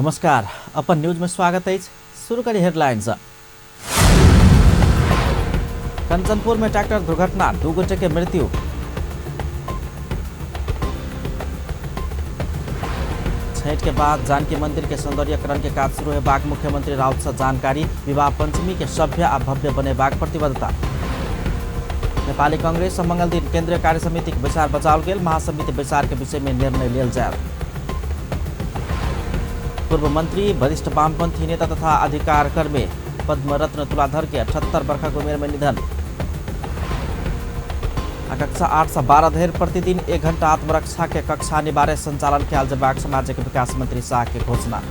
नमस्कार, अपन न्यूज में स्वागत है। शुरू करें हेडलाइंस। कंचनपुर में ट्रैक्टर दुर्घटना, 2 गोटे के मृत्यु। छठ के बाद जानकी मंदिर के सौंदर्यकरण के कार्य शुरू है बाग। मुख्यमंत्री राउत से जानकारी। विवाह पंचमी के सभ्य आ भव्य बने बाग प्रतिबद्धता। नेपाली कांग्रेस मंगल दिन केंद्रीय कार्य समिति के विचार बचाओल गेल। महासमिति विचार के विषय में निर्णय लेल जाए। पूर्व मंत्री वरिष्ठ वामपंथी नेता तथा अधिकार कर्मी पद्मरत्न तुलाधर के 78 वर्ष की उम्र में निधन। कक्षा 8 से 12 धरि प्रतिदिन 1 घंटा आत्मरक्षा के कक्षा अनिवार्य संचालन के जबाग सामाजिक विकास मंत्री शाह के घोषणा।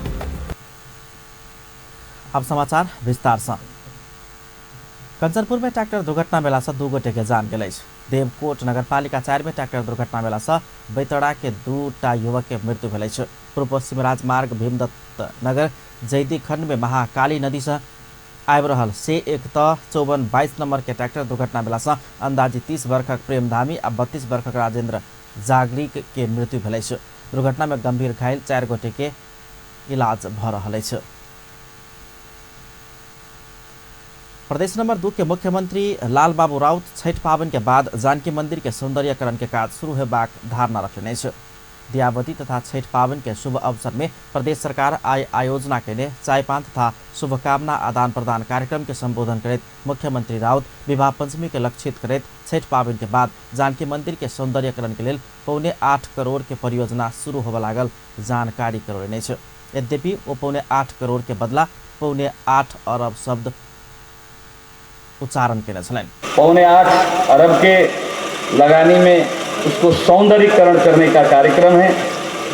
अब समाचार विस्तार से। कंचनपुर में ट्रैक्टर दुर्घटना भेला से 2 गोटे के जान गेल। देवकोट नगरपालिका 4 में ट्रैक्टर दुर्घटना भेला से बैतडा के 2टा युवक के मृत्यु भेल। पूर्व पश्चिम राजमार्ग भीमदत्त नगर जैदी खंड में महाकाली नदी से आबि रहल से 51-52 नंबर के ट्रैक्टर दुर्घटना भेला से अंदाजी 30 वर्षक प्रेम धामी आ 32 वर्षक राजेंद्र जागरिक के मृत्यु भेल। दुर्घटना में गंभीर घायल 4 गोटे के इलाज भ रहल अछि। प्रदेश नंबर 2 के मुख्यमंत्री लाल बाबू राउत छठ पावन के बाद जानकी मंदिर के सौंदर्यकरण के कार्य शुरू हेबाक धारणा रखने छ। दियावती तथा छठ पावन के शुभ अवसर में प्रदेश सरकार आयोजना के चायपान तथा शुभकामना आदान प्रदान कार्यक्रम के संबोधन करते मुख्यमंत्री राउत विवाह पंचमी के लक्षित करते छठ पावन के बाद जानकी मंदिर के सौंदर्यकरण के लिए 8.25 करोड़ के परियोजना शुरू होबे लागल जानकारी करौने छ। यद्यपि वो 8.25 करोड़ के बदला 8.25 अरब शब्द उच्चारण के छलन। 8.25 अरब के लगानी में उसको सौंदर्यीकरण करने का कार्यक्रम है,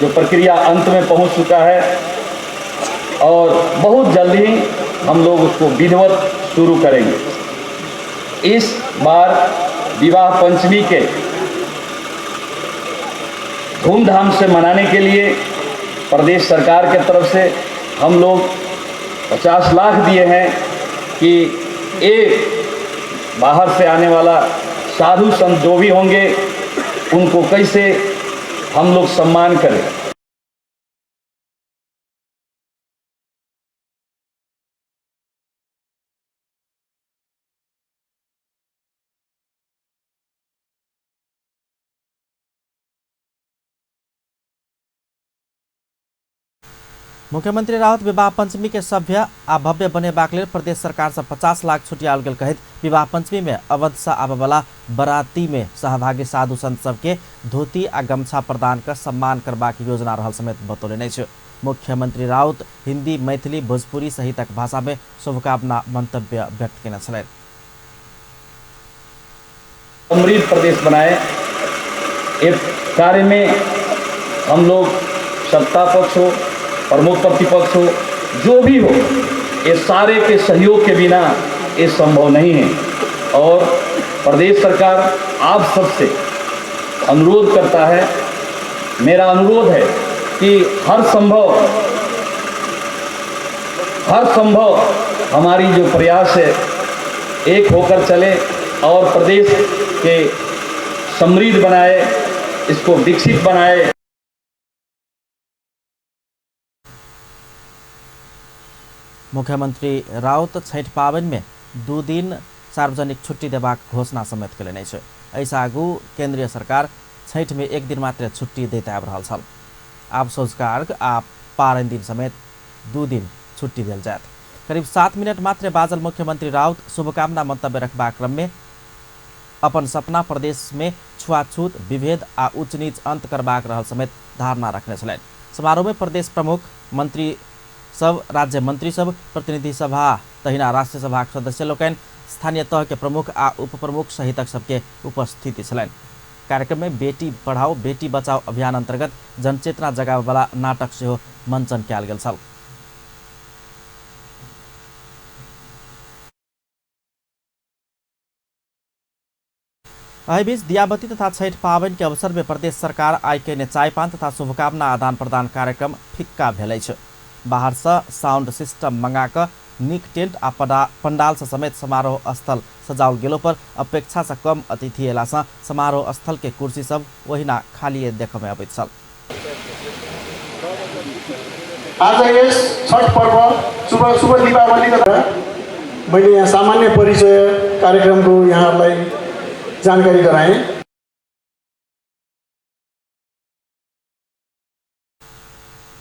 जो प्रक्रिया अंत में पहुंच चुका है और बहुत जल्द ही हम लोग उसको विधिवत शुरू करेंगे। इस बार विवाह पंचमी के धूमधाम से मनाने के लिए प्रदेश सरकार के तरफ से हम लोग 50 लाख दिए हैं कि एक बाहर से आने वाला साधु संत जो भी होंगे उनको कैसे हम लोग सम्मान करें। मुख्यमंत्री राउत विवाह पंचमी के सभ्य आ भव्य बनेबाक लेल प्रदेश सरकार से 50 लाख छुटियाओल गेल कहैत विवाह पंचमी में अवध से आबय वाला बराती में सहभागी साधु संत सबके धोती आ गमछा प्रदान कर सम्मान करबाक योजना रहल समेत बतौलनि अछि। मुख्यमंत्री राउत हिंदी, मैथिली, भोजपुरी सहितक भाषा में शुभकामना मंतव्य व्यक्त केने छलनि। समृद्ध प्रदेश बनाए एक कार्य में हम लोग सत्ता पक्ष हो, प्रमुख प्रतिपक्ष हो, जो भी हो, ये सारे के सहयोग के बिना ये संभव नहीं है। और प्रदेश सरकार आप सबसे अनुरोध करता है, मेरा अनुरोध है कि हर संभव हमारी जो प्रयास है एक होकर चले और प्रदेश के समृद्ध बनाए, इसको विकसित बनाए। मुख्यमंत्री राउत छठ पावन में 2 दिन सार्वजनिक छुट्टी देबाक घोषणा समेत केलनि अछि। ऐसा आगू केंद्रीय सरकार छठ में 1 दिन मात्र छुट्टी दैत आबि रहल छल। आब सोझका अर्घ आ पारन दिन समेत 2 दिन छुट्टी देल जायत। करीब 7 मिनट मात्र बाजल मुख्यमंत्री राउत शुभकामना मंतव्य रखबाक क्रम में अपन सपना प्रदेश में छुआछूत, विभेद आ उच्च नीच अंत करबाक रहल समेत धारणा रखने छलनि। समारोह में प्रदेश प्रमुख, मंत्री सब, राज्य मंत्री सब, प्रतिनिधि सभा तहिना राष्ट्रीय सभा के सदस्य लोकनि, स्थानीय तह के प्रमुख आ उप प्रमुख सहितक सबके उपस्थिति छलनि। कार्यक्रम में बेटी पढ़ाओ बेटी बचाओ अभियान अंतर्गत जनचेतना जगावे वाला नाटक सेहो मंचन कयल गेल छल। एहि बीच दियावती तथा छठ पावन के अवसर में प्रदेश सरकार आइ के चायपान तथा शुभकामना आदान प्रदान कार्यक्रम फिक्का भेल अछि। बाहर से साउंड सिस्टम मंगाकर नीक टेंट आ पंडाल से समेत समारोह स्थल सजाओल गेलो पर अपेक्षा से कम अतिथि अयला से समारोह स्थल के कुर्सी सब ओहिना खाली देखय में अबैत छल। आज यस छठ पर्व शुभ दीपावलीका मैले यहाँ सामान्य परिचय कार्यक्रमको यहाँहरूलाई जानकारी गराएँ।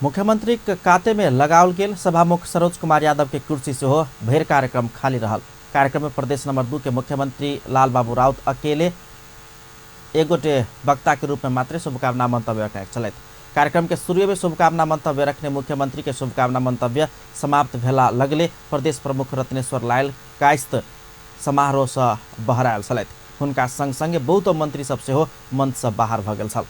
मुख्यमंत्री काते में लगाओल गेल सभामुख सरोज कुमार यादव के कुर्सी से हो भेर कार्यक्रम खाली रहल। कार्यक्रम में प्रदेश नंबर 2 के मुख्यमंत्री लाल बाबू राउत अकेले एगोटे वक्ता के रूप में मात्र शुभकामना मंतव्य रखेका छलैथ। कार्यक्रम के शुरू में शुभकामना मंतव्य रखने मुख्यमंत्री के शुभकामना मंतव्य समाप्त भेला लगले प्रदेश प्रमुख रत्नेश्वर लाल कायस्थ समारोह से बहरायल छलैथ। हुनका संग संगे बहुत मंत्री सबसे हो मंच से बाहर भ गेल छल।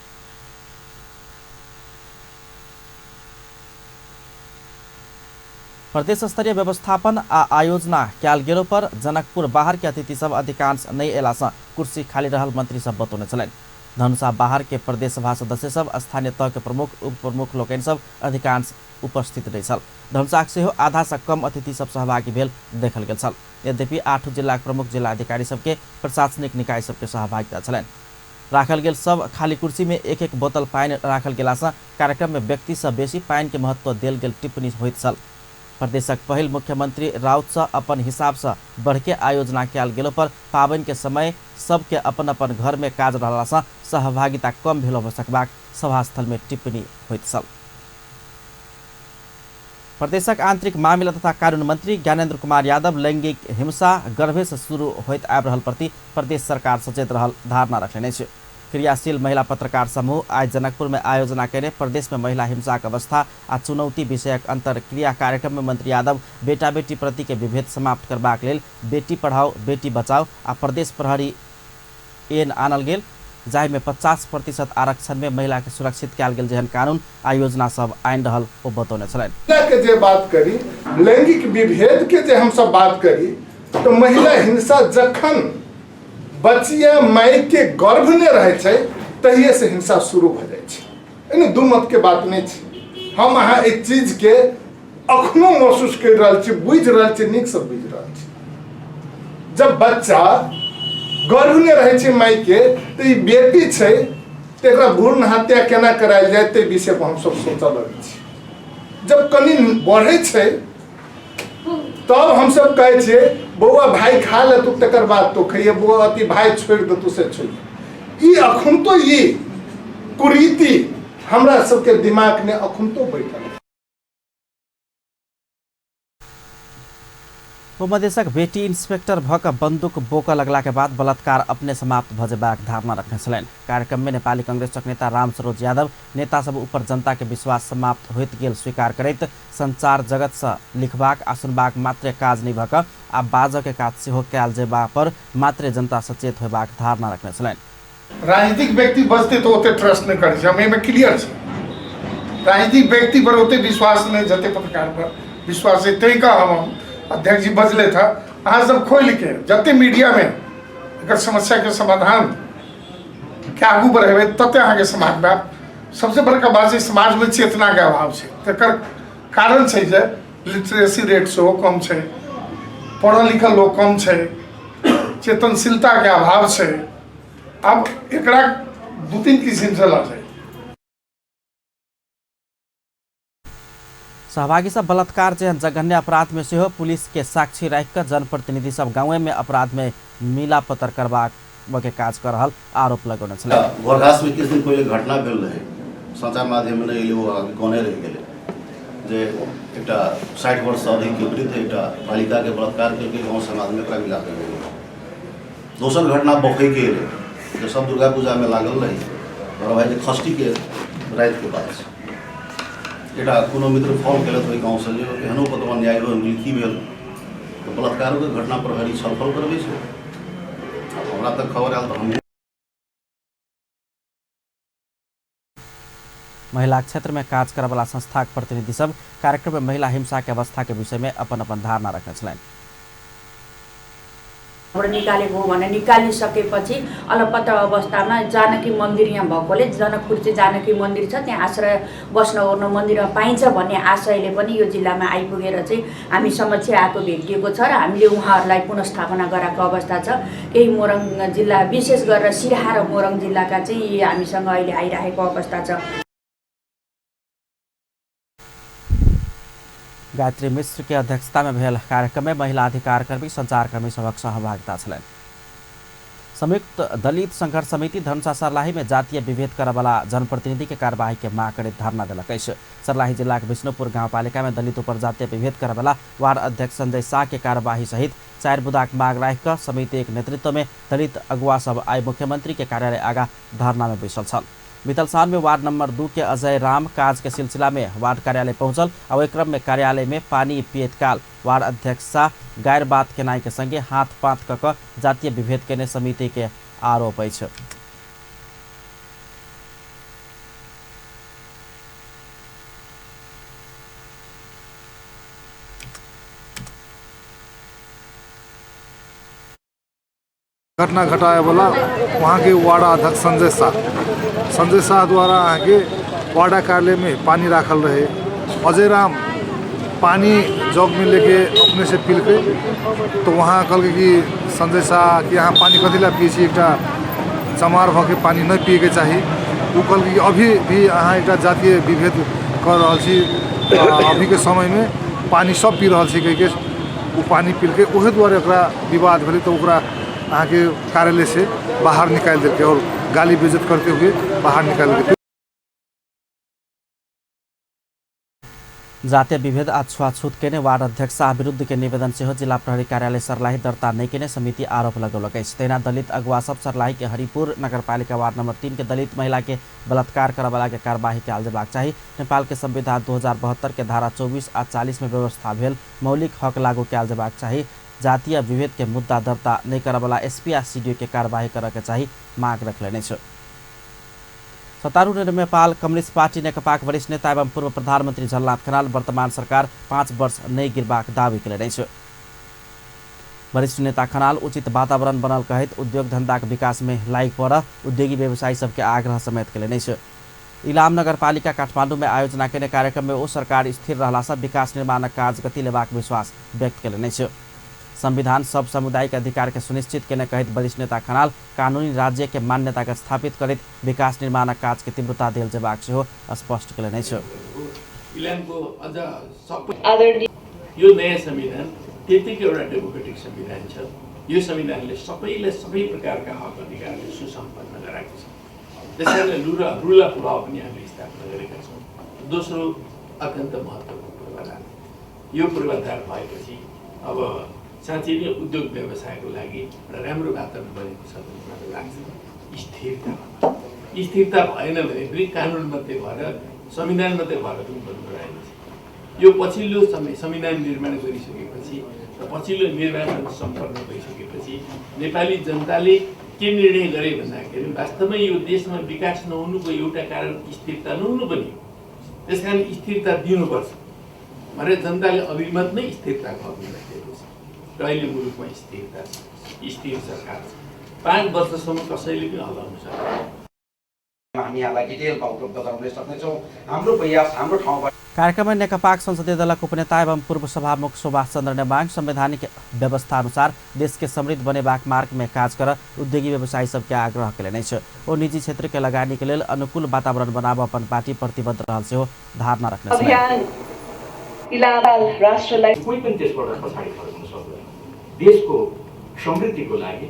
प्रदेश स्तरीय व्यवस्थापन आ आयोजना क्याल गेलो पर जनकपुर बाहर के अतिथि सब अधिकांश नहीं एला से कुर्सी खाली रहल मंत्री सब बतौने छलैन। धनुषा बाहर के प्रदेश सभा सदस्य सब स्थानीय तह के प्रमुख उप प्रमुख लोकनि सब अधिकांश उपस्थित रही छल। धनुषा से हो आधा से कम अतिथि सब सहभागी भेल देखल गेल छल। यद्यपि 8 जिला प्रमुख जिला अधिकारी सबके प्रशासनिक निकाय सबके सहभागिता छलैन। राखल गेल सब खाली कुर्सी में एक एक बोतल पानी राखल गेला से कार्यक्रम में व्यक्ति से बेसी पानी के महत्व देल गेल टिप्पणी होइत छल। प्रदेशक पहिल मुख्यमंत्री राउत से अपन हिसाब से बढ़के आयोजना कयल गेलो पर पाबनि के समय सबके अपन अपन घर में काज रहला से सहभागिता कम भेलो भ सकबाक सभास्थल में टिप्पणी होइत छल। प्रदेशक आंतरिक मामिला तथा कानून मंत्री ज्ञानेन्द्र कुमार यादव लैंगिक हिंसा गर्भे से शुरू होइत आबि रहल प्रति प्रदेश सरकार सचेत रहल धारणा रखने छै। क्रियाशील महिला पत्रकार समूह आज जनकपुर में आयोजना करे प्रदेश में महिला हिंसा के अवस्था आ चुनौती विषयक अंतरक्रिया कार्यक्रम में मंत्री यादव बेटा बेटी प्रति के विभेद समाप्त करबाक लेल बेटी पढ़ाओ बेटी बचाओ आ प्रदेश प्रहरी ऐन आनल गेल, जाहि में 50% आरक्षण में महिला के सुरक्षित कयल गेल जेहन कानून आ योजना सब आइन रहल ओ बतौने छलैन। के जे बात करी लैंगिक विभेद के जे हम सब बात करी तो महिला हिंसा जखन बचिया माई के गर्भ में रहे छै तहिए से हिंसा शुरू भ जाय छै। एने दू मत के बात नहीं छै। हम अहाँ एक चीज के अखनो महसूस कर रहल छी, बुझ रहल छी, नीक से बुझ रहल छी। जब बच्चा गर्भ में रहे छै माई के तो ई बेटी छै तो एकरा भ्रूण हत्या केना करायल जाय ते विषय पर हम सब सोचल रहल छी। जब कनी बढ़े छै तब हम सब कहे छे बउआ भाई खा ले तू तकर बाद तो खइए, बउआ अति भाई छोड़ दे तू से छोड़। ई अखुन तो ये कुरीति हमरा सबके दिमाग में अखुन तो बैठल। उपमदेशक बेटी इंस्पेक्टर भक बंदूक बोक लगला के बाद बलात्कार अपने समाप्त भजेबाक धारणा रखने छलैन। कार्यक्रम में नेपाली कांग्रेसक नेता राम सरोज यादव नेता सब ऊपर जनता के विश्वास समाप्त होइत गेल स्वीकार करैत संचार जगत से लिखबाक आ सुनबाक मात्र काज नहीं भक आ बाजक के काज सेहो कयल जेबा पर मात्र जनता सचेत होबाक धारणा रखने छलैन। राजनीतिक व्यक्ति बचते तो ओते ट्रस्ट नहीं करे, हम एमे क्लियर छै। राजनीतिक व्यक्ति पर ओते विश्वास नहीं, जते पत्रकार पर विश्वास है। तै का हम अध्यक्ष जी बजले था अहाँ सब खोल के जते मीडिया में एक समस्या के समाधान के आगू बढ़ेबे तते अहाँ के समाज में सबसे बड़का बात है समाज में चेतना के अभाव है। तकर कारण छै जे लिटरेसी रेट सेहो कम छै, पढ़ल लिखल लोग कम छै, चेतनशीलता के अभाव छै। अब एकरा 2-3 किस्म से ला जाए। सहभागी सब बलात्कार जेहन जघन्य अपराध में सेहो पुलिस के साक्षी रख कर जनप्रतिनिधि सब गाँव में अपराध में मिला पतर करबाक के काज कर रहल आरोप लगौने छल। गोरघास में किस दिन पहले घटना भेल रहे, समाचार माध्यम में एले वो गाने रह गेले जे एकटा 60 वर्ष से अधिक के वृद्ध एकटा बालिका के बलात्कार करके गाँव समाज में एकरा मिला देल गेल। दोसर घटना बखई के जो सब दुर्गा पूजा में लागल रही और भाई खष्टी के रात के बाद एटा कोनो मित्र फोन केलत ओहि गाँव से जे एहनो कतौ अन्याय हो की भेल तो बलात्कार के घटना पर हरी छलफल करबे छै। हमरा तक खबर आयल तो हम महिला क्षेत्र में काज करे वाला संस्था के प्रतिनिधि सब कार्यक्रम में महिला हिंसा के अवस्था के विषय में अपन अपन धारणा रखने छलैन। निकालेको हो भने निकालिसकेपछि अलपत्र अवस्थामा जानकी मन्दिर यहाँ भएकोले जनकपुर चाहिँ जानकी मन्दिर छ, त्यहाँ आश्रय बस्न ओर्न मन्दिरमा पाइन्छ भन्ने आशयले पनि यो जिल्लामा आइपुगेर चाहिँ हामी समक्ष आएको भेटिएको छ र हामीले उहाँहरूलाई पुनर्स्थापना गराएको अवस्था छ। केही मोरङ जिल्ला विशेष गरेर सिराहा र मोरङ जिल्लाका चाहिँ हामीसँग अहिले आइरहेको अवस्था छ। गायत्री मिश्र के अध्यक्षता में भेल कार्यक्रम में महिला अधिकार कर्मी संचारकर्मी सबक सहभागिता छलैन। संयुक्त दलित संघर्ष समिति धनुषा सर्लाही में जातीय विभेद करवाला जनप्रतिनिधि के कार्यवाही के माग करैत धरना देलक अछि। सर्लाही जिला के विष्णुपुर गाउँपालिका में दलित उपर जातीय विभेद करवाला वार्ड अध्यक्ष संजय शाह के कार्यवाही सहित 4 बुदाक माग राखिक समिति के नेतृत्व में दलित अगुवा सब आई मुख्यमंत्री के कार्यालय आगा धरना में बैसल छन्। बीतल साल में वार्ड नंबर 2 के अजय राम काज के सिलसिला में वार्ड कार्यालय पहुंचल और एक क्रम में कार्यालय में पानी पियत काल वार्ड अध्यक्ष गैर बात के नाई के संगे हाथ पात कक जातीय विभेद केने समिति के आरोप अछि। घटना घटाए वाला वहाँ के वार्डा अध्यक्ष संजय शाह द्वारा यहाँ के वार्डा कार्यालय में पानी राखल रहे। अजय राम पानी जग में लेके अपने से पील के तो वहाँ कल कि संजय शाह कि यहाँ पानी कथिला पिए छी, एकटा चमार भऽ के पानी नहीं पिए के चाहिए। वो कल कि अभी भी यहाँ एक जातीय विभेद कर रहा छी, अभी के समय में पानी सब पी रहा छी कह के वो पानी पील के उहे द्वारा ओकरा विवाद भेले तो ओकरा यहाँ के कार्यालय से बाहर निकाल देते और गाली बेइज्जत करते हुए बाहर निकाल देते। जातीय विभेद आ छुवाछूत केने वार्ड अध्यक्ष शाह विरुद्ध के निवेदन से जिला प्रहरी कार्यालय सर्लाही दर्ता नहीं केने समिति आरोप लगौलक अछि। तहिना दलित अगुवा सब सर्लाही के हरिपुर नगरपालिका वार्ड नंबर 3 के दलित महिला के बलात्कार करवाला के कार्यवाही कयल जेबाक चाही। नेपाल के संविधान 2072 के धारा 24 आ 40 में व्यवस्था भेल मौलिक हक लागू कयल जेबाक चाही। जातीय विभेद के मुद्दा दर्ता नहीं करवाला एसपी आ सीडीओ के कार्यवाही करे के चाही माग रखले छ। सत्तारूढ़ नेपाल कम्युनिस्ट पार्टी नेकपा के वरिष्ठ नेता एवं पूर्व प्रधानमंत्री झलनाथ खनाल वर्तमान सरकार 5 वर्ष नहीं गिरबाक दावी कयलनि छ। वरिष्ठ नेता खनाल उचित वातावरण बनल कहैत उद्योग धंधा के विकास में लागि पड़ उद्योगी व्यवसायी सबके आग्रह समेत कयलनि छ। इलाम नगरपालिका काठमाडौँ में आयोजना केने कार्यक्रम में ओ सरकार स्थिर रहला से विकास निर्माणक काज गति लेबाक विश्वास व्यक्त कयलनि छ। संविधान सब सामुदायिक अधिकार के सुनिश्चित केने कहत वरिष्ठ नेता खनाल कानूनी राज्य के मान्यता के स्थापित करत विकास निर्माण काज के तीव्रता देल जेबाक सेहो स्पष्ट कयलनि छ। इलामको अझ सबै यो नयाँ संविधान त्यतिकै एउटा डेमोक्रेटिक संविधान छ। यो संविधानले सबैले सबै प्रकारका हक अधिकारले सुसम्पन्न गराएको छ। त्यसैले रूल अफ ल पनि हामीले स्थापना गरेका छौँ। दोस्रो अत्यन्त महत्त्वपूर्ण पूर्वाधार, यो पूर्वाधार भएपछि अब साँच्चै नै उद्योग व्यवसायको लागि एउटा राम्रो वातावरण बनेको छ भन्ने मलाई लाग्छ। स्थिरता भएन भने पनि कानुन मात्रै भएर संविधान मात्रै भएर पनि बन्द रहेछ। यो पछिल्लो समय संविधान निर्माण गरिसकेपछि र पछिल्लो निर्वाचन सम्पन्न भइसकेपछि नेपाली जनताले के निर्णय गरे भन्दाखेरि वास्तवमै यो देशमा विकास नहुनुको एउटा कारण स्थिरता नहुनु पनि हो। त्यसकारण स्थिरता दिनुपर्छ भनेर जनताले अभिमत नै स्थिरताको अभिमत दिएको छ। र अहिले मुलुकमा स्थिरता छ, स्थिर सरकार छ। 5 वर्षसम्म कसैले पनि हल्लाउन सक्दैन। हामी यहाँलाई डिटेलमा उपलब्ध गराउन सक्नेछौँ। हाम्रो प्रयास हाम्रो ठाउँबाट। कार्यक्रम में नेकपा संसदीय दलक उपनेता एवं पूर्व सभामुख सुभाष चन्द्र नेवाङ संवैधानिक व्यवस्था अनुसार देश के समृद्ध बनेबाक मार्ग में काज कर उद्योगी व्यवसायी सबके आग्रह कयलनि छ। ओ निजी क्षेत्र के लगानी के लेल अनुकूल वातावरण बनाब अपन पार्टी प्रतिबद्ध रहल सेहो धारणा रखने छन्। राष्ट्रलाई कोही पनि त्यसबाट पछाडि फर्कन सक्दैन। देशको समृद्धिको लागि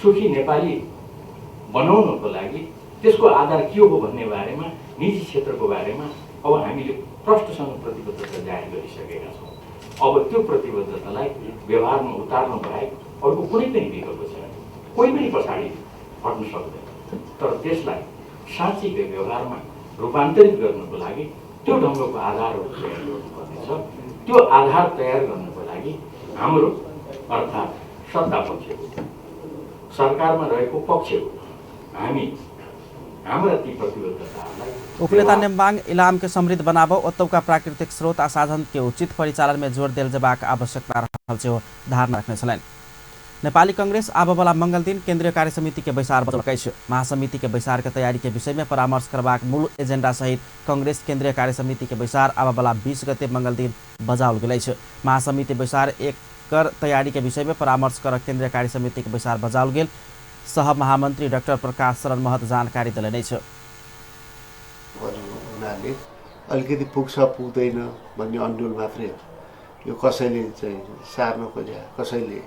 सुखी नेपाली बनाउनको लागि त्यसको आधार के हो भन्ने बारेमा निजी क्षेत्रको बारेमा अब हामीले प्रष्टसँग प्रतिबद्धता जाहेर गरिसकेका छौँ। अब त्यो प्रतिबद्धतालाई व्यवहारमा उतार्नु बाहेक अर्को कुनै पनि विकल्प छैन। कोही पनि पछाडि हट्न सक्दैन। तर त्यसलाई साँच्चीकै व्यवहारमा रूपान्तरित गर्नको लागि त्यो ढङ्गको आधारहरू तयार गर्नुपर्नेछ। त्यो आधार तयार गर्नको लागि हाम्रो अर्थात् सत्ता पक्षको सरकारमा रहेको पक्षको हामी हाम्रा ती प्रतिबद्धताहरूलाई उपनेता नेम्बाङ इलाम के समृद्ध बनाब ओतौका प्राकृतिक स्रोत आ साधन के उचित परिचालन में जोड़ देल जेबाक आवश्यकता रहल सेहो धारणा रखने छलनि। नेपाली कांग्रेस आबवाला मंगल दिन केंद्रीय कार्य समिति के बैसार बजौलकै छ। महासमिति के बैसार के तैयारी के विषय में परामर्श करबाक मूल एजेंडा सहित कांग्रेस केंद्रीय कार्य समिति के बैसार आबवाला 20 गते मंगल दिन बजाओल गेलै छ। महासमिति बैसार एकर तैयारी के विषय में परामर्श कर केंद्रीय कार्य समिति के बैसार बजाओल गेल सह महामंत्री डाक्टर प्रकाश शरण महत जानकारी दिले छ। अलिकति पुग्छ पुग्दैन भन्ने अन्डोल मात्रै हो। यो कसैले चाहिँ सार्न खोज्या, कसैले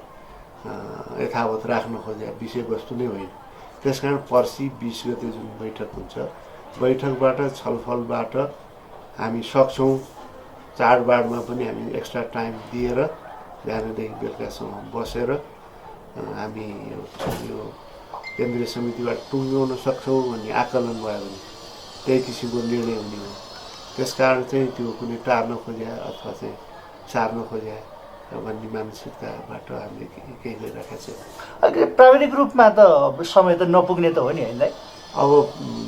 यथावत राख्न खोज्या विषयवस्तु नै होइन। त्यसकारण पर्सि 20 गते जुन बैठक हुन्छ, बैठकबाट छलफलबाट हामी सक्छौँ चाडबाडमा पनि हामी एक्स्ट्रा टाइम दिएर बिहानदेखि बेलुकासम्म बसेर हामी यो केन्द्रीय समितिबाट टुङ्ग्याउन सक्छौँ भन्ने आकलन भयो भने त्यही किसिमको निर्णय हुने हो। त्यसकारण चाहिँ त्यो कुनै टार्न खोज्या अथवा चाहिँ सार्न खोज्या भन्ने मानसिकताबाट हामीले केही गरिरहेका छौँ। प्राविधिक रूपमा त समय त नपुग्ने त हो नि हैन। अब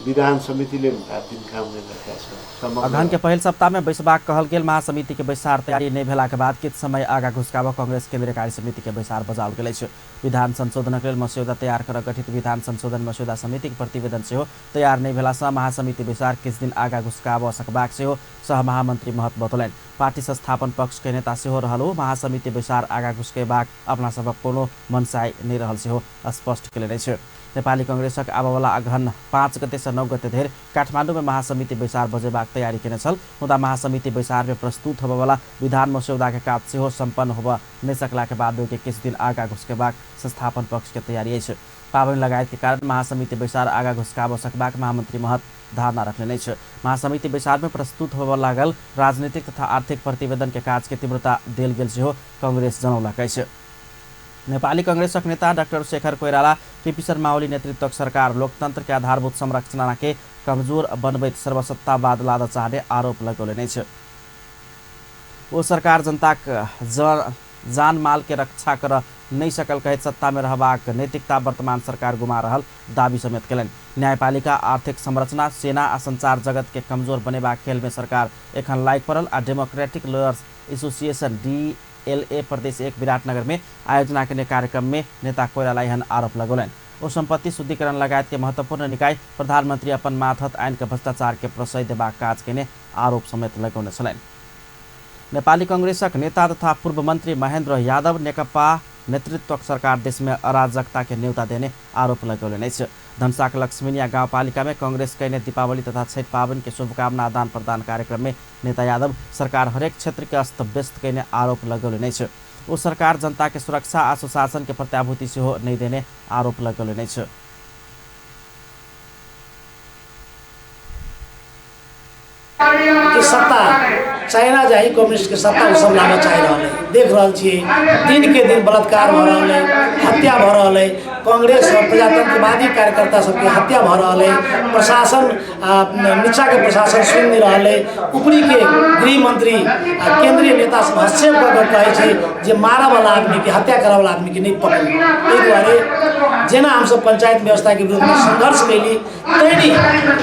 विधान समितिले 7 दिन काम गरिरहेका छ। अगहन के पहिल सप्ताह में बैसबाक कहल गेल महासमिति के बैसार तैयारी नहीं भेला के बाद किछ समय आगा घुसकाब कांग्रेस केंद्रीय कार्य समिति के बैसार बजाओल गेल छै। विधान संशोधन के लेल मस्यौदा तैयार कर गठित विधान संशोधन मस्यौदा समिति के प्रतिवेदन सेहो तैयार नहीं भेला सँ महासमिति बैसार किछ दिन आगा घुसकाब सकबाक सेहो सह महामंत्री महत बतौलैन। पार्टी संस्थापन पक्ष के नेता सेहो रहल महासमिति बैसार आगा घुसकेबाक अपना सबक कोनो मनसाय नहीं रहल सेहो स्पष्ट केले छै। नेपाली कांग्रेसक आबवाला अगहन 5 गते से 9 गते धरि काठमाडौँ में महासमिति बैसार बजेबाक तैयारी केने छल। हुँदा महासमिति बैसार में प्रस्तुत होबवाला विधान मस्यौदा के काज सेहो सम्पन्न होब नहीं सकला के बाद के किछ दिन आगा घुसकेबाक संस्थापन पक्ष के तैयारी अछि। पाबनि लगायत के कारण महासमिति बैसार आगा घुसकाब सकबाक महामंत्री महत धारणा रखले नहीं छै। महासमिति बैसार में प्रस्तुत होब लागल राजनीतिक तथा आर्थिक प्रतिवेदन के काज के तीव्रता देल गेल सेहो कांग्रेस जनौलक अछि। नेपाली कांग्रेसक नेता डाक्टर शेखर कोइराला केपी शर्मा ओली नेतृत्वक सरकार लोकतंत्र के आधारभूत संरचना के कमजोर बनबैत सर्वसत्तावाद लाद चाहने आरोप लगौले नहीं छै। वो सरकार जनता जान माल के रक्षा कर नहीं सकल कहत सत्ता में रहबाक नैतिकता वर्तमान सरकार गुमा रहल दावी समेत केलन। न्यायपालिका आर्थिक संरचना सेना आ संचार जगत के कमजोर बनेबाक खेल में सरकार एखन लायक पड़ल आ डेमोक्रेटिक लॉयर्स एसोसिएशन DLA प्रदेश 1 विराटनगर में आयोजना के कार्यक्रम में नेता कोइराला यहन आरोप लगौलन। ओ संपत्ति शुद्धिकरण लगायत के महत्वपूर्ण निकाय प्रधानमंत्री अपन माथत आइन के भ्रष्टाचार के प्रशय देबाक काज केने आरोप समेत लगौने छलैन। नेपाली कांग्रेसक नेता तथा पूर्व मंत्री महेन्द्र यादव नेकपा नेतृत्वक सरकार देश में अराजकता के न्योता देने आरोप लगौले नहीं छै। धनसाक लक्ष्मीनिया गाउँपालिका में कांग्रेस कैने दीपावली तथा छठ पावन के शुभकामना आदान प्रदान कार्यक्रम में नेता यादव सरकार हरेक क्षेत्र के अस्त व्यस्त कैने आरोप लगौले नहीं छै। वो सरकार जनता के सुरक्षा आ सुशासन के प्रत्याभूति सेहो नहीं देने आरोप लगौले नहीं छै। सत्ता चाइना जाही कम्युनिस्ट के सत्ता उ सब लाना चाह रहा है। देख रहा छिए दिन के दिन बलात्कार भ रहा है, हत्या भ रहा है, कांग्रेस और प्रजातंत्रवादी कार्यकर्ता सबके हत्या भ रहा है, प्रशासन नीचा के प्रशासन सुन नहीं रहा है, ऊपरी के गृह मंत्री केंद्रीय नेता सब हस्तक्षेप कर कहे छे जे मारा वाला आदमी के हत्या करा वाला आदमी के नहीं पकड़। एहि दुआरे जेना हम सब पंचायत व्यवस्था के विरुद्ध में संघर्ष कैली तैनी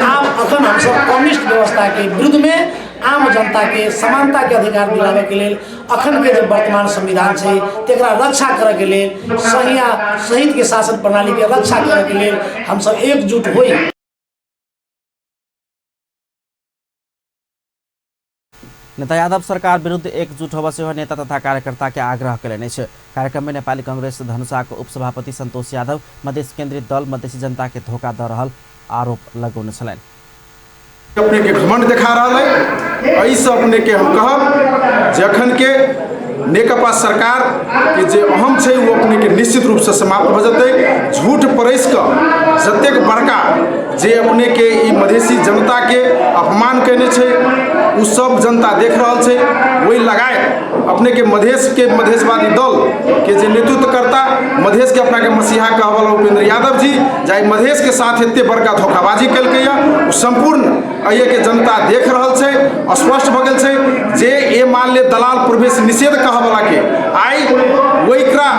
आब अखन हम सब कम्युनिस्ट व्यवस्था के विरुद्ध में आम जनता के समानता के अधिकार दिलावे के लिए अखन के जो वर्तमान संविधान है तेकरा रक्षा करे के लिए सहित के शासन प्रणाली के रक्षा करे के लिए हम सब एकजुट होई। नेता यादव सरकार विरुद्ध एकजुट होब से नेता तथा कार्यकर्ता के आग्रह केले छै। कार्यक्रम में नेपाली कांग्रेस धनुषाको उपसभापति संतोष यादव मधेश केंद्रीय दल मधेसी जनता के धोखा द रहल आरोप लगौने छलैन। अपने के घमंड देखा रहा है। ऐसे अपने के हम कहब जखन के नेकपा सरकार के जे अहम है वो अपने के निश्चित रूप से समाप्त हो जाते। झूठ परस कर जतेक बड़का जे अपने के ई मधेसी जनता के अपमान करने छे उ सब जनता देख रहा है। वही लगाए अपने के मधेशवादी दल के जे नेतृत्व करता मधेश के अपना के मसीहा कहवाला उपेंद्र यादव जी जाहि मधेश के साथ एते बड़का धोखाबाजी कल संपूर्ण अये के जनता देख रहा है। स्पष्ट भ गेल छै जे ए मान ले दलाल प्रवेश निषेध कहवाला के आई वहीकरा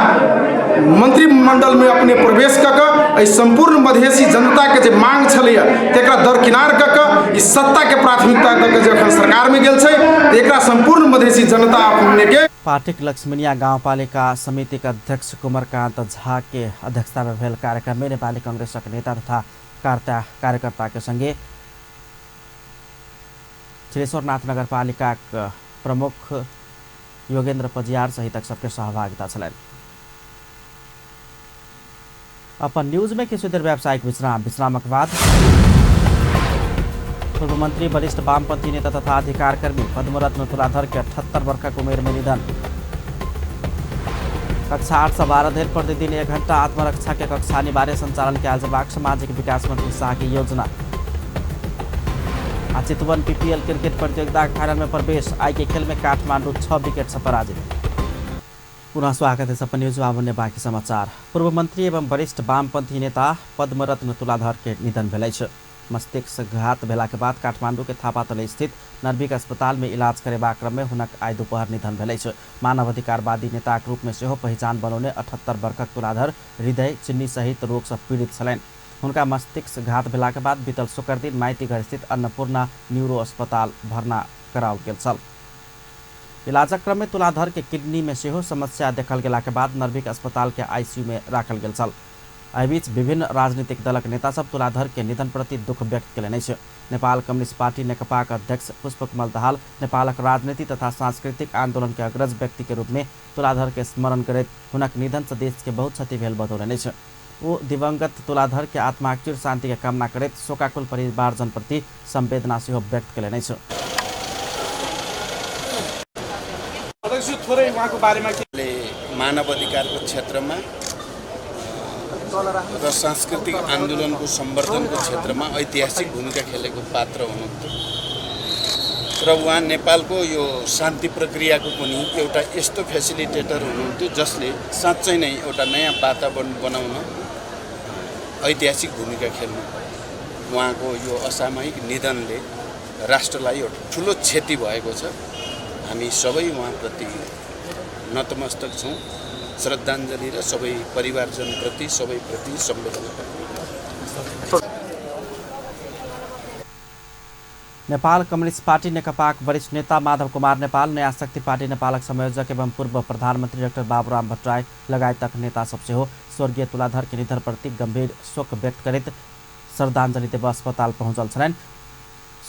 मंत्रिमंडल में अपने प्रवेश कऽ संपूर्ण मधेसी जनता के जे मांग छलैया तेकरा दरकिनार कऽ इस सत्ता के प्राथमिकता दऽ के जखन सरकार में गेल छै एकरा संपूर्ण मधेसी जनता अपने के पार्टी लक्ष्मीनिया गाउँपालिका समिति के अध्यक्ष कुमारकान्त झा के अध्यक्षता में भेल कार्यक्रम में नेपाली कांग्रेसक नेता तथा कार्यकर्ता के संगे छिलेश्वरनाथ नगरपालिका प्रमुख योगेन्द्र पजियार सहित सबके सहभागिता छलैन। अपन न्यूज में किछु देर व्यावसायिक विश्रामक बाद पूर्व मंत्री वरिष्ठ वामपंथी नेता तथा अधिकार कर्मी पद्मरत्न तुलाधर के 78 वर्ष की उम्र में निधन। कक्षा 8 से 12 धरि प्रतिदिन 1 घंटा आत्मरक्षा के कक्षा अनिवार्य संचालन के जवाब सामाजिक विकास मंत्री शाह की योजना। चितवन पीपीएल क्रिकेट प्रतियोगिता फाइनल में प्रवेश। आई के खेल में काठमांडू 6 विकेट से पराजित। पुनः स्वागत है सपन न्यूज। भन्ने बाँकी समाचार। पूर्व मंत्री एवं वरिष्ठ वामपन्थी नेता पद्मरत्न तुलाधर के निधन भेलै छ। मस्तिष्कघात भेला के बाद काठमांडू के थापातली स्थित नर्भिक अस्पताल में इलाज करेबा क्रम में हुनक आई दोपहर निधन भेलै छ। मानवाधिकारवादी नेता के रूप में सेहो पहिचान बनौने 78 वर्षक तुलाधर हृदय चिन्नी सहित रोग से पीड़ित छलैन। हुनका मस्तिष्कघात भेला के बाद बीतल शुक्र दिन माइतीघर स्थित अन्नपूर्णा न्यूरो अस्पताल भर्ना कराओल गेल छल। इलाजक क्रम में तुलाधर के किडनी में सेहो समस्या देखल गेला के बाद नर्भिक अस्पताल के आईसीयू में राखल गेल छल। एहि बीच विभिन्न राजनीतिक दलक नेता सब तुलाधर के निधन प्रति दुख व्यक्त केलनि अछि। नेपाल कम्युनिस्ट पार्टी नेकपाक अध्यक्ष पुष्पकमल दाहाल नेपालक राजनीति तथा सांस्कृतिक आंदोलन के अग्रज व्यक्ति के रूप में तुलाधर के स्मरण करैत हुनक निधन से देश के बहुत क्षति भेल बतौलनि अछि। ओ दिवंगत तुलाधर के आत्मा चिर शांति के कामना करैत शोकाकुल परिवारजन प्रति संवेदना सेहो व्यक्त केलनि अछि। मानव अधिकारको क्षेत्रमा र सांस्कृतिक आन्दोलनको संवर्धनको क्षेत्रमा ऐतिहासिक भूमिका खेलेको पात्र हुनुहुन्थ्यो र उहाँ नेपालको यो शान्ति प्रक्रियाको पनि एउटा यस्तो फेसिलिटेटर हुनुहुन्थ्यो जसले साँच्चै नै एउटा नयाँ वातावरण बनाउन ऐतिहासिक भूमिका खेल्नु। उहाँको यो असामयिक निधनले राष्ट्रलाई एउटा ठुलो क्षति भएको छ। हामी सबै उहाँप्रति नतमस्तक छौँ। श्रद्धाञ्जली र सबै परिवारजनप्रति सबैप्रति संवेदना व्यक्त। नेपाल कम्युनिस्ट पार्टी नेकपाक वरिष्ठ नेता माधव कुमार नेपाल, नयाँ शक्ति पार्टी नेपालक संयोजक एवं पूर्व प्रधानमन्त्री डाक्टर बाबुराम भट्टराई लगायतक नेता सब सेहो स्वर्गीय तुलाधर के निधन प्रति गंभीर शोक व्यक्त करैत श्रद्धाञ्जली देव अस्पताल पहुँचल छलनि।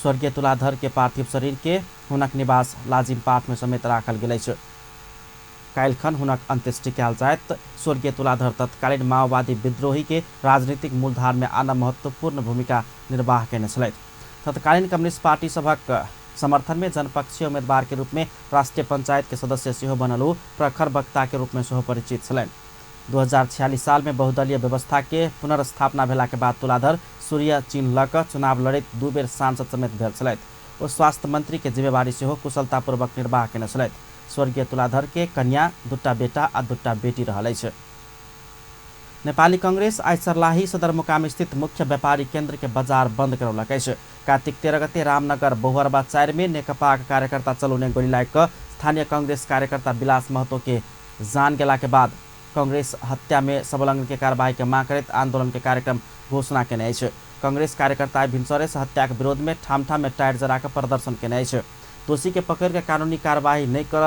स्वर्गीय तुलाधर के पार्थिव शरीर के हुनक निवास लाजिम पाठ में समेत राखल गेल अछि। काल्हिखन हुनक अंत्येष्टि कयल जायत। स्वर्गीय तुलाधर तत्कालीन माओवादी विद्रोही के राजनीतिक मूलधार में आना महत्वपूर्ण भूमिका निर्वाह केने छलथि। तत्कालीन कम्युनिस्ट पार्टी सभक समर्थन में जनपक्षीय उम्मीदवार के रूप में राष्ट्रीय पंचायत के सदस्य सेहो बनल। प्रखर वक्ता के रूप में सेहो परिचित छलनि। 2046 साल में बहुदलीय व्यवस्था के पुनर्स्थापना भेला के बाद तुलाधर सूर्य चिन्ह लऽ कऽ चुनाव लड़ैत 2 बेर सांसद समेत भेल छलथि। ओ स्वास्थ्य मंत्री के जिम्मेवारी सेहो कुशलतापूर्वक निर्वाह केने छलथि। स्वर्गीय तुलाधर के कन्या 2टा बेटा आ 2टा बेटी रहल अछि। नेपाली कांग्रेस आई सर्लाही सदरमुकाम स्थित मुख्य व्यापारी केन्द्र के बाजार बंद करौलक अछि। कार्तिक 13 गते रामनगर बहुहरबा 4 में नेकपा कार्यकर्ता चलौने गोली लागि स्थानीय कांग्रेस कार्यकर्ता विलास महतो के जान गेला के बाद कांग्रेस हत्या में संलग्न के कार्रवाई के मांग करैत आंदोलन के कार्यक्रम घोषणा केने अछि। कांग्रेस कार्यकर्ता भिनसरे से हत्या के विरोध में ठाम ठाम में टायर जरा के प्रदर्शन केने अछि। दोषी के पकड़ के कानूनी कार्रवाई नहीं कर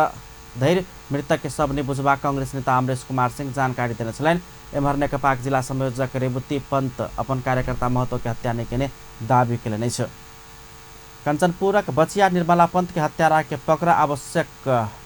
धैर्य मृतक के सब नहीं बुझबा कांग्रेस नेता अमरेश कुमार सिंह जानकारी देने छलनि। एम्हर नेकपा जिला संयोजक रेवती पंत अपन कार्यकर्ता महतो के हत्या नहीं केने दावी केलनि अछि। कंचनपुरक बचिया निर्मला पंत के हत्यारा के पकड़ा आवश्यक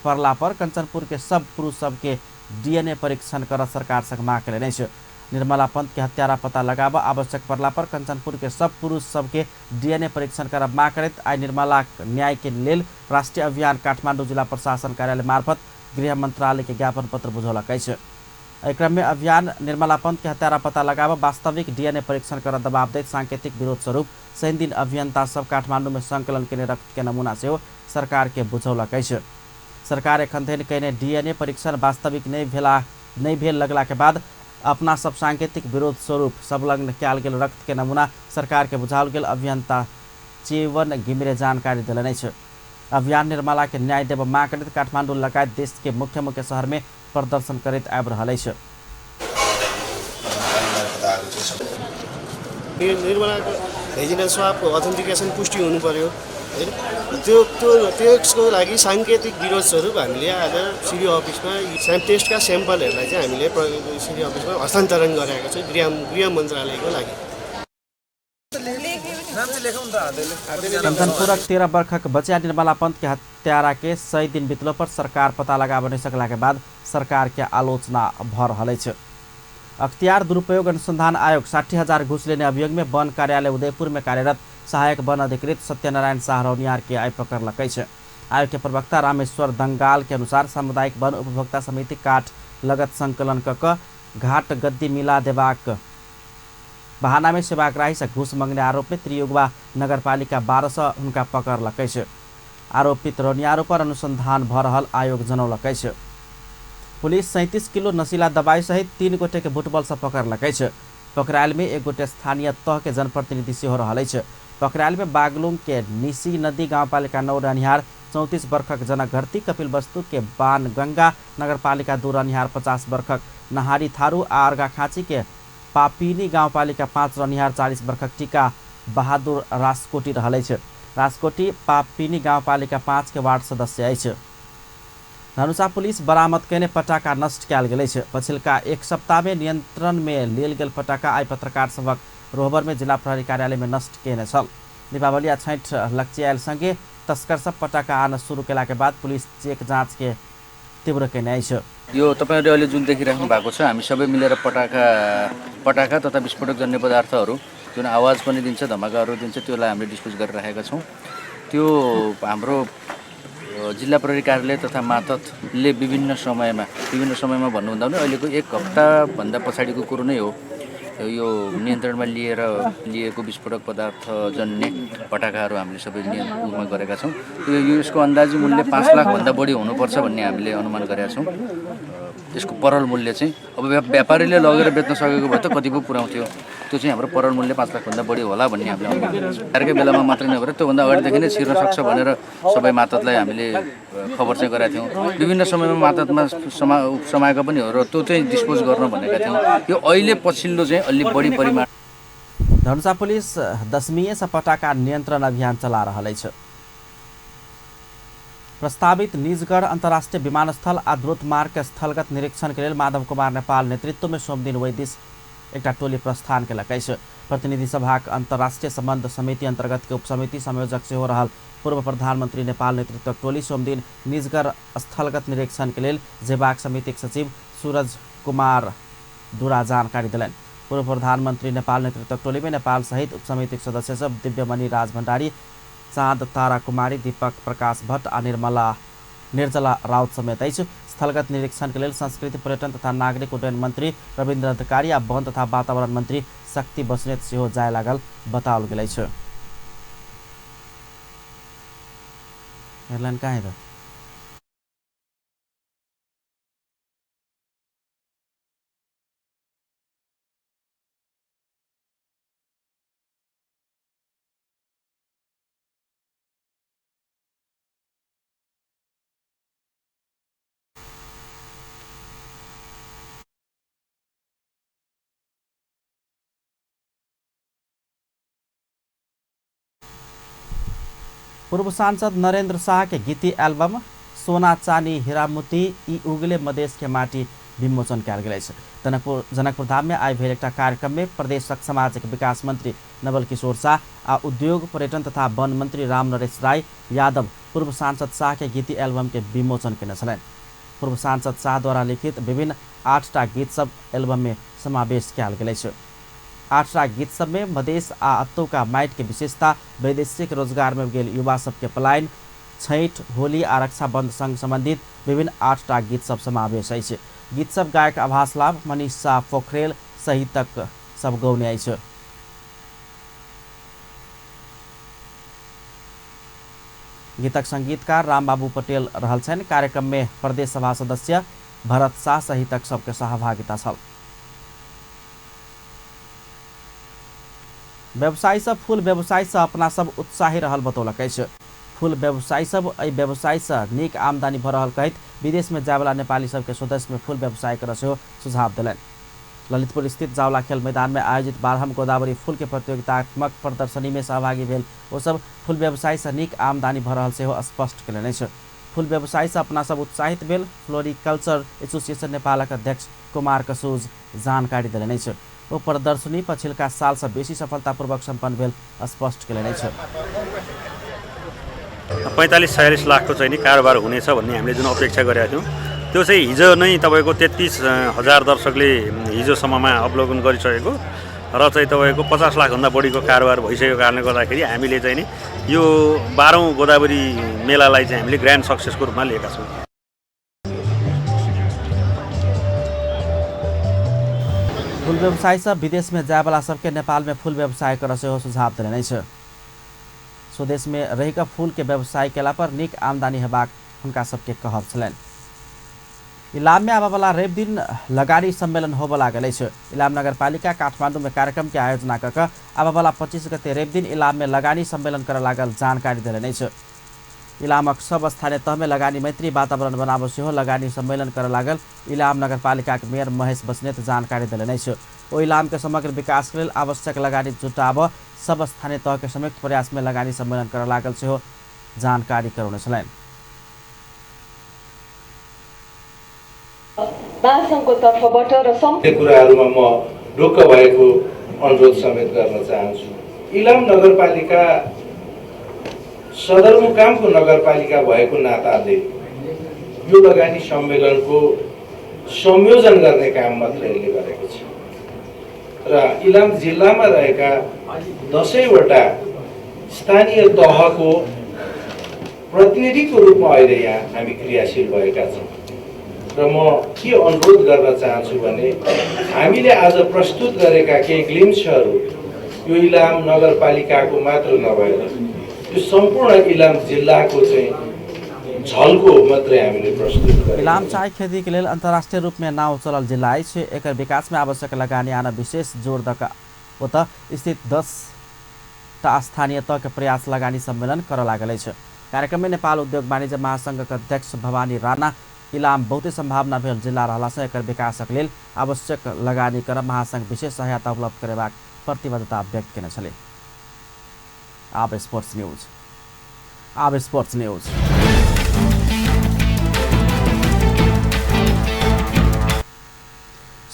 पड़ला पर कंचनपुर के सब पुरुष सब के डीएनए परीक्षण कर सरकार से मांग केलनि अछि। निर्मला पंत के हत्यारा पता लगाब आवश्यक पड़ला पर कंचनपुर के सब पुरुष सब के डीएनए परीक्षण करब मांग करैत आई निर्मला न्याय के लेल राष्ट्रीय अभियान काठमांडू जिला प्रशासन कार्यालय मार्फत गृह मंत्रालय के ज्ञापन पत्र बुझौलक अछि। एहि क्रम में अभियान निर्मला पंत के हत्यारा पता लगाब वास्तविक डीएनए परीक्षण कर दबाव दैत सांकेतिक विरोध स्वरूप शनि दिन अभियंता सब काठमांडू में संकलन केने रक्त के नमूना सेहो सरकार के बुझौलक अछि। सरकार एखन धरि केने डीएनए परीक्षण वास्तविक नहीं भेल लगला के बाद अपना सब सांकेतिक विरोध स्वरूप संलग्न कयल गेल रक्त के नमूना सरकार के बुझाओल गेल अभियंता चेवन घिमिरे जानकारी देलनि अछि। अभियान निर्मला के न्याय देब मांग करैत काठमांडू लगायत देश के मुख्य मुख्य शहर में प्रदर्शन करैत आबि रहल अछि। निर्मलाको रेजिनल स्वाबको अथेन्टिकेसन पुष्टि हुनु पर्यो हैन। त्यसको लागि सांकेतिक विरोध स्वरूप हामीले आज सिडी अफिसमा स्याम्प टेस्टका स्याम्पलहरूलाई चाहिँ हामीले सिडी अफिसमा हस्तान्तरण गरेका छौँ गृह मन्त्रालयको लागि। कंचनपुरक 13 वर्षक बचिया निर्मला पंत के हत्यारा के 100 दिन बीतलो पर सरकार पता लगाब नहीं सकला के बाद सरकार के आलोचना भ रहल अछि। अख्तियार दुरुपयोग अनुसंधान आयोग 60,000 घूस लेने अभियोग में वन कार्यालय उदयपुर में कार्यरत सहायक वन अधिकृत सत्यनारायण शाह रौनियार के आई पकड़लक अछि। आयोग के प्रवक्ता रामेश्वर दंगाल के अनुसार सामुदायिक वन उपभोक्ता समिति काठ लगत संकलन क घाट गद्दी मिला देबाक बहाना में सेवाग्राही से घूस मांगने आरोप में त्रियुगवा नगरपालिका 12 से उनका पकड़ लकै छ। आरोपित रनियारो पर अनुसंधान भ रहल आयोग जनौलकै छ। पुलिस 37 किलो नशीला दवाई सहित 3 गोटे के बुटबल से पकड़ लकै छ। पकड़ायल में एक गोटे स्थानीय तह के जनप्रतिनिधि से हो रहल छ। पकड़ायल में बागलुङ के निसी नदी गाउँपालिका 9 रनिहार 34 वर्षक जनक घरती, कपिल वस्तु के बान गंगा नगरपालिका 2 रनिहार 50 वर्षक नहारी थारू, आर्गाखाँची के पापिनी गाउँपालिका 5 रनिहार 40 वर्षक टीका बहादुर राजकोटी रहलै छ। राजकोटी पापिनी गाउँपालिका 5 के वार्ड सदस्य अछि। धनुषा पुलिस बरामद कैने पटाखा नष्ट कयल गेलै छ। पछिल्का एक सप्ताह में नियंत्रण में लेल गेल पटाखा आई पत्रकार सभक रोहबर में जिला प्रहरी कार्यालय में नष्ट केने छल। दीपावली आ छैठ लक्ष्यायल संगे तस्कर सब पटाखा आन शुरू केला के बाद पुलिस चेक जाँच के तीव्र केने छ। यो तपाईहरुले अहिले जुन देखिराख्नु भएको छ, हामी सबै मिलेर पटाखा तथा विस्फोटक जन्य पदार्थहरू जुन आवाज पनि दिन्छ, धमाकाहरू दिन्छ, त्यसलाई हामीले डिस्पोज गरिरहेका छौँ। त्यो हाम्रो जिल्ला प्रहरी कार्यालय तथा मातहतले विभिन्न समयमा भन्नुहुँदा पनि अहिलेको एक हप्ताभन्दा पछाडिको कुरो नै हो। यो नियन्त्रणमा लिएको विस्फोटक पदार्थ जन्य पटाखाहरू हामीले सबै नियन्त्रणमा गरेका छौँ। यसको अन्दाजी मूल्य 5 लाखभन्दा बढी हुनुपर्छ भन्ने हामीले अनुमान गरेका छौँ। यसको परल मूल्य चाहिँ अब व्यापारीले लगेर बेच्न सकेको भए त कति पो पुर्याउँथ्यो, त्यो चाहिँ हाम्रो परल मूल्य 5 लाखभन्दा बढी होला भन्ने हामीले अनुमान गरेका छौँ। अर्कै बेलामा मात्रै नभएर त्योभन्दा अगाडिदेखि नै छिर्न सक्छ भनेर सबै मातहतलाई हामीले खबर चाहिँ गरेका थियौँ। विभिन्न समयमा मातहतमा समाएका पनि हो र त्यो चाहिँ डिस्पोज गर्न भनेका थियौँ। यो अहिले पछिल्लो चाहिँ अलि बढी परिमाण। धनुषा पुलिस दशमीय से पटाखा नियन्त्रण अभियान चला रहलै छ। प्रस्तावित निजगढ़ अंतर्राष्ट्रीय विमानस्थल आ द्रुत मार्ग के स्थलगत निरीक्षण के लिए माधव कुमार नेपाल नेतृत्व में सोमदिन वैदिश एक टोली प्रस्थान केलकै छ। प्रतिनिधि सभाक अंतर्राष्ट्रीय संबंध समिति अंतर्गत के उपसमिति संयोजक से हो रहा पूर्व प्रधानमंत्री नेपाल नेतृत्व टोली सोमदिन निजगढ़ स्थलगत निरीक्षण के लिए जेबाक समिति सचिव सूरज कुमार दुरा जानकारी दिलन। पूर्व प्रधानमंत्री नेपाल नेतृत्व टोली में नेपाल सहित उपसमिति सदस्य सब दिव्यमणि राज भण्डारी, चाँद तारा कुमारी, दीपक प्रकाश भट्ट आ निर्जला राउत समेत अछि। स्थलगत निरीक्षण के लिए संस्कृति पर्यटन तथा नागरिक उड्डयन मंत्री रविन्द्र अधिकारी आ वन तथा वातावरण मंत्री शक्ति बस्नेत सेहो जाय लागल बताओल गेलै छ। एयरलाइन कहाँ है? पूर्व सांसद नरेंद्र शाह के गीती एल्बम सोना चानी हीरामोती ई उगले मधेश के माटी विमोचन कयल गेल अछि। जनकपुर धाम में आइ भेल एकटा कार्यक्रम में प्रदेशक सामाजिक विकास मंत्री नवल किशोर शाह आ उद्योग पर्यटन तथा वन मंत्री राम नरेश राय यादव पूर्व सांसद शाह के गीती एल्बम के विमोचन केने छलनि। पूर्व सांसद शाह द्वारा लिखित विभिन्न 8टा गीत सब एल्बम में समावेश कयल गेल अछि। 8टा गीत सब में मधेश आ अत्तौका माटि के विशेषता, वैदेशिक रोजगार में गेल युवा सबके पलायन, छैठ, होली आ रक्षाबंधन संग संबंधित विभिन्न 8टा गीत सब समावेश अछि। गीत सब गायक आभास लाभ, मनीषा पोखरेल सहितक सब गौने अछि। गीतक संगीतकार रामबाबू पटेल रहल छन्। कार्यक्रम में प्रदेश सभा सदस्य भरत शाह सहितक सबके सहभागिता छल। व्यवसायी सब फूल व्यवसाय से अपना सब उत्साही रहल बतौलक अछि। फूल व्यवसायी सब एहि व्यवसाय से नीक आमदनी भ रहल कहैत विदेश में जायवाला नेपाली सबके स्वदेश में फूल व्यवसाय कर सेहो सुझाव दिलनि। ललितपुर स्थित जावला खेल मैदान में आयोजित 12वीं गोदावरी फूल के प्रतियोगितात्मक प्रदर्शनी में सहभागी भेल ओ सब फूल व्यवसाय से नीक आमदनी भ रहल सेहो स्पष्ट केलनि अछि। फूल व्यवसाय से अपना सब उत्साहित भेल फ्लोरिकल्चर एसोसिएशन नेपालक अध्यक्ष कुमार कसुज जानकारी दिलनि अछि। ओ प्रदर्शनी पछिल्का साल से बेसी सफलतापूर्वक सम्पन्न भेल स्पष्ट केलनि अछि। 45-46 लाखको चाहिँ नि कारोबार हुनेछ भन्ने हामीले जुन अपेक्षा गरेका थियौँ त्यो चाहिँ हिजो नै तपाईँको 33,000 दर्शकले हिजोसम्ममा अवलोकन गरिसकेको र चाहिँ तपाईँको 50 लाखभन्दा बढीको कारोबार भइसकेको कारणले गर्दाखेरि हामीले चाहिँ नि यो 12औं गोदावरी मेलालाई चाहिँ हामीले ग्रान्ड सक्सेसको रूपमा लिएका छौँ। व्यवसायी सब विदेश में जाए वाला सबके नेपाल में फूल व्यवसाय कर सेहो सुझाव देने नहीं है। स्वदेश में रहिका फूल के व्यवसाय केला पर निक आमदानी हेबाक हुनका सबके कहब छलनि। इलाम में आबा वाला रवि दिन लगानी सम्मेलन होब लागल अछि। इलाम नगरपालिका काठमाडौँ में कार्यक्रम के आयोजना कऽ कऽ आबा वाला 25 गते रवि दिन इलाम में लगानी सम्मेलन कर लागल जानकारी देलनि अछि। इलामक सब स्थानीय तह में लगानी मैत्री वातावरण बनाब सेहो लगानी सम्मेलन कर लागल इलाम नगरपालिका के मेयर महेश बस्नेत जानकारी देलनि अछि। ओ इलाम के समग्र विकास के लेल आवश्यक लगानी जुटाब सब स्थानीय तह के संयुक्त प्रयास में लगानी सम्मेलन कर लागल सेहो जानकारी करौने छलनि। महासङ्घको तर्फबाट र सम्पूर्ण कुराहरूमा म ढुक्क भएको अनुरोध समेत गर्न चाहन्छु। इलाम नगरपालिका सदरमुकामको नगरपालिका भएको नाताले यो लगानी सम्मेलनको संयोजन गर्ने काम मात्र यसले गरेको छ र इलाम जिल्लामा रहेका 10वटा स्थानीय तहको प्रतिनिधिको रूपमा अहिले यहाँ हामी क्रियाशील भएका छौँ र म के अनुरोध गर्न चाहन्छु भने हामीले आज प्रस्तुत गरेका केही ग्लिम्सहरू यो इलाम नगरपालिकाको मात्र नभएर यो सम्पूर्ण इलाम जिल्लाको चाहिँ झल्को मात्रै हामीले प्रस्तुत गरेका। इलाम चाय खेती के लेल अंतर्राष्ट्रीय रूप में नाव चलल जिला अछि। एकर विकास में आवश्यक लगानी आना विशेष जोर दऽ कऽ ओतऽ स्थित 10टा स्थानीय तह के प्रयास लगानी सम्मेलन कर लागल अछि। कार्यक्रम में नेपाल उद्योग वाणिज्य महासंघ अध्यक्ष भवानी राणा इलाम बहुते संभावना भेल जिला रहला से एकर विकासक लेल आवश्यक लगानी कर महासंघ विशेष सहायता उपलब्ध करेबाक प्रतिबद्धता व्यक्त केने छले। अब स्पोर्ट्स न्यूज।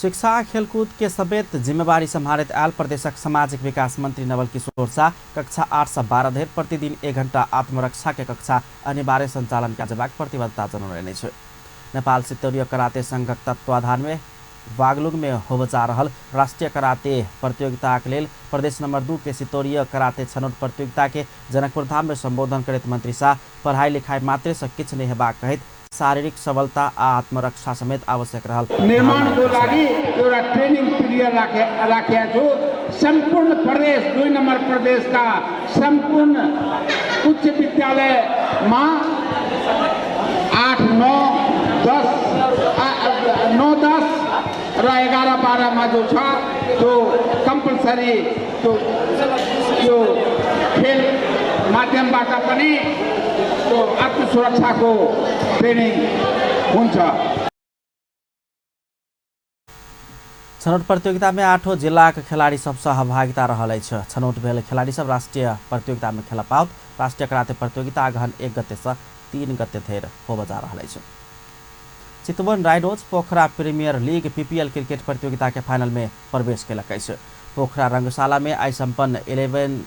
शिक्षा खेलकूद के समेत जिम्मेवारी संभालित आयल प्रदेशक सामाजिक विकास मंत्री नवल किशोर शाह कक्षा 8 से 12 धरि प्रतिदिन 1 घंटा आत्मरक्षा के कक्षा अनिवार्य संचालन करबाक प्रतिबद्धता जनाउने छ। नेपाल सितौरीय कराते संघक तत्वाधान में बागलुङ में होब जा रहल राष्ट्रीय कराते प्रतियोगिता के लेल प्रदेश नंबर 2 के सितौरीय कराते छनौट प्रतियोगिता के जनकपुर धाम में संबोधन करैत मंत्री शाह पढ़ाई लिखाई मात्र से किछ नहीं हेबाक कहैत शारीरिक सबलता आ आत्मरक्षा समेत आवश्यक रहल निर्माणको लागि एउटा ट्रेनिङ पिरियड राखेको छु। सम्पूर्ण प्रदेश 2 नंबर प्रदेश का सम्पूर्ण उच्च विद्यालयमा 8, 9, 10 र 11, 12 मा जो छ त्यो कम्पलसरी त्यो खेल माध्यमबाट पनि त्यो आत्मसुरक्षाको ट्रेनिङ हुन्छ। छनौट प्रतियोगिता में 8 जिला के खिलाड़ी सब सहभागिता रहल अछि। छनौट भेल खिलाड़ी सब राष्ट्रीय प्रतियोगिता में खेल पाओत। राष्ट्रीय कराते प्रतियोगिता अगहन 1 गते से 3 गते धरि होब जा रहल अछि। चितवन राइनोज पोखरा प्रीमियर लीग PPL क्रिकेट प्रतियोगिता के फाइनल में प्रवेश केलक अछि। पोखरा रंगशाला में आई संपन्न 11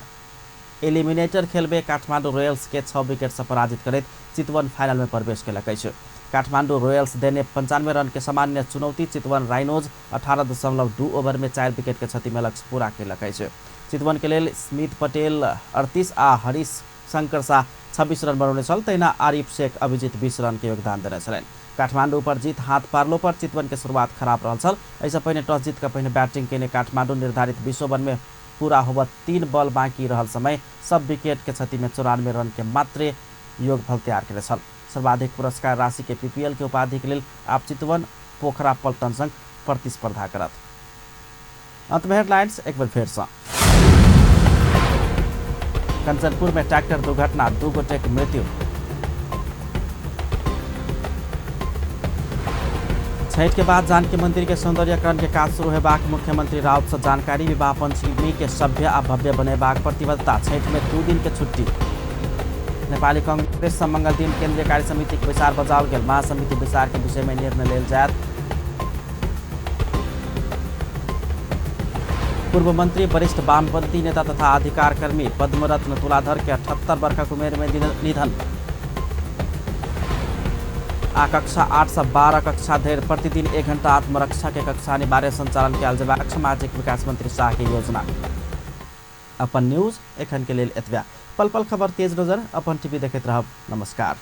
एलिमिनेटर खेल में काठमाडौँ रोयल्स के 6 विकेट से पराजित करैत चितवन फाइनल में प्रवेश केलक अछि। काठमाडौँ रोयल्स देने 95 रन के सामान्य चुनौती चितवन राइनोज 18.2 ओवर में 4 विकेट के क्षति में लक्ष्य पूरा केलक अछि। चितवन के लेल स्मिथ पटेल 38 आ हरीश शंकर शाह 26 रन बनाउने छल। तहिना आरिफ शेख अभिजित 20 रन के योगदान देने छलनि। काठमाडौँ पर जीत हाथ पारलो पर चितवन के शुरुआत खराब रहल छल। ऐसा पहिने टॉस जीत कर पहिने बैटिंग केने काठमाडौँ निर्धारित 20 ओवर में पूरा होब 3 बॉल बाँकी रहल समय सब विकेट के क्षति में 94 रन के मात्रे योगफल तैयार केले छल। सर्वाधिक पुरस्कार राशि के PPL के उपाधि के लेल आप चितवन पोखरा पल्टन संग प्रतिस्पर्धा करत। अंत में हेडलाइंस एक बार फिर से। कंचनपुर में ट्रैक्टर दुर्घटना 2 गोटे की मृत्यु। छठ के बाद जानकी मंदिर के सौंदर्यकरण के काज शुरू हेबाक मुख्यमंत्री राउत से जानकारी। विवाह पंचमी के सभ्य आ भव्य बनेबाक प्रतिबद्धता। छठ में 2 दिन के छुट्टी। नेपाली कांग्रेस से मंगल दिन केंद्रीय कार्य समिति के विचार बजाओल गेल। महासमिति विचार के विषय में निर्णय लेल जायत। पूर्व मंत्री वरिष्ठ वामपंथी नेता तथा अधिकार कर्मी पद्मरत्न तुलाधर के 78 वर्षक उमेर में निधन। आ कक्षा 8 से 12 कक्षा धरि प्रतिदिन 1 घंटा आत्मरक्षा के कक्षा अनिवार्य संचालन कयल जेबाक सामाजिक विकास मंत्री शाह के योजना। अपन न्यूज एखन के लेल एतबा। पल पल खबर तेज नजर अपन टीवी देखैत रहब। नमस्कार।